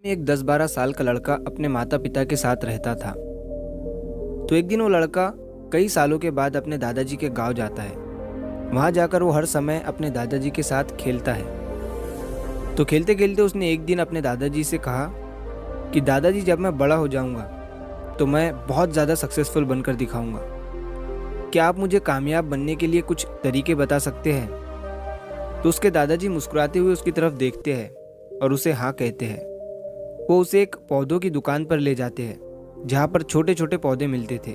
एक 10-12 साल का लड़का अपने माता पिता के साथ रहता था। तो एक दिन वो लड़का कई सालों के बाद अपने दादाजी के गांव जाता है। वहां जाकर वो हर समय अपने दादाजी के साथ खेलता है। तो खेलते खेलते उसने एक दिन अपने दादाजी से कहा कि दादाजी, जब मैं बड़ा हो जाऊंगा तो मैं बहुत ज़्यादा सक्सेसफुल बनकर दिखाऊंगा। क्या आप मुझे कामयाब बनने के लिए कुछ तरीके बता सकते हैं? तो उसके दादाजी मुस्कुराते हुए उसकी तरफ देखते हैं और उसे हाँ कहते हैं। वो उसे एक पौधों की दुकान पर ले जाते हैं जहाँ पर छोटे छोटे पौधे मिलते थे।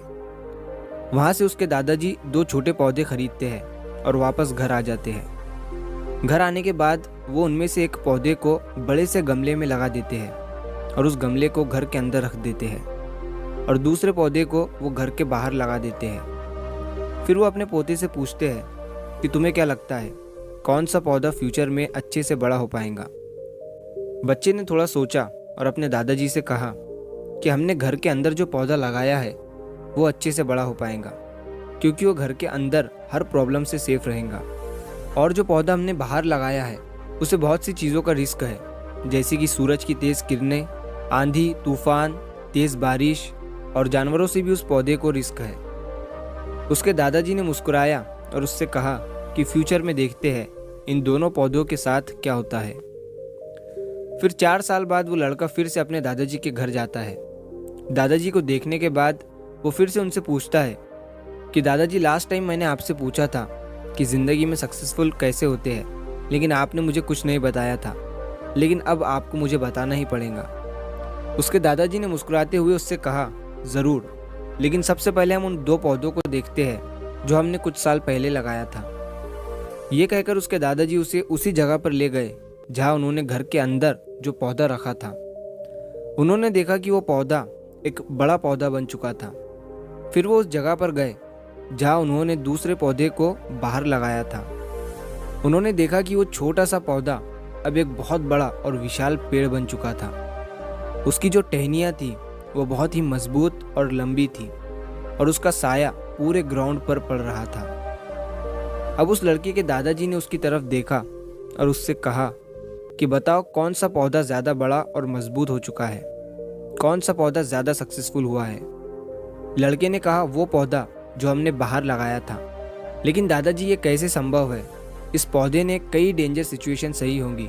वहाँ से उसके दादाजी 2 छोटे पौधे खरीदते हैं और वापस घर आ जाते हैं। घर आने के बाद वो उनमें से एक पौधे को बड़े से गमले में लगा देते हैं और उस गमले को घर के अंदर रख देते हैं और दूसरे पौधे को वो घर के बाहर लगा देते हैं। फिर वो अपने पोते से पूछते हैं कि तुम्हें क्या लगता है, कौन सा पौधा फ्यूचर में अच्छे से बड़ा हो पाएगा? बच्चे ने थोड़ा सोचा और अपने दादाजी से कहा कि हमने घर के अंदर जो पौधा लगाया है वो अच्छे से बड़ा हो पाएगा, क्योंकि वो घर के अंदर हर प्रॉब्लम से सेफ रहेगा। और जो पौधा हमने बाहर लगाया है उसे बहुत सी चीज़ों का रिस्क है, जैसे कि सूरज की तेज़ किरणें, आंधी तूफान, तेज़ बारिश और जानवरों से भी उस पौधे को रिस्क है। उसके दादाजी ने मुस्कुराया और उससे कहा कि फ्यूचर में देखते हैं इन दोनों पौधों के साथ क्या होता है। फिर 4 साल बाद वो लड़का फिर से अपने दादाजी के घर जाता है। दादाजी को देखने के बाद वो फिर से उनसे पूछता है कि दादाजी, लास्ट टाइम मैंने आपसे पूछा था कि ज़िंदगी में सक्सेसफुल कैसे होते हैं, लेकिन आपने मुझे कुछ नहीं बताया था, लेकिन अब आपको मुझे बताना ही पड़ेगा। उसके दादाजी ने मुस्कुराते हुए उससे कहा, ज़रूर, लेकिन सबसे पहले हम उन 2 पौधों को देखते हैं जो हमने कुछ साल पहले लगाया था। ये कहकर उसके दादाजी उसे उसी जगह पर ले गए जहाँ उन्होंने घर के अंदर जो पौधा रखा था। उन्होंने देखा कि वो पौधा एक बड़ा पौधा बन चुका था। फिर वो उस जगह पर गए जहाँ उन्होंने दूसरे पौधे को बाहर लगाया था। उन्होंने देखा कि वो छोटा सा पौधा अब एक बहुत बड़ा और विशाल पेड़ बन चुका था। उसकी जो टहनियाँ थी वो बहुत ही मजबूत और लंबी थी और उसका साया पूरे ग्राउंड पर पड़ रहा था। अब उस लड़के के दादाजी ने उसकी तरफ देखा और उससे कहा कि बताओ, कौन सा पौधा ज़्यादा बड़ा और मजबूत हो चुका है, कौन सा पौधा ज़्यादा सक्सेसफुल हुआ है? लड़के ने कहा, वो पौधा जो हमने बाहर लगाया था। लेकिन दादाजी, ये कैसे संभव है? इस पौधे ने कई डेंजर सिचुएशन सही होंगी।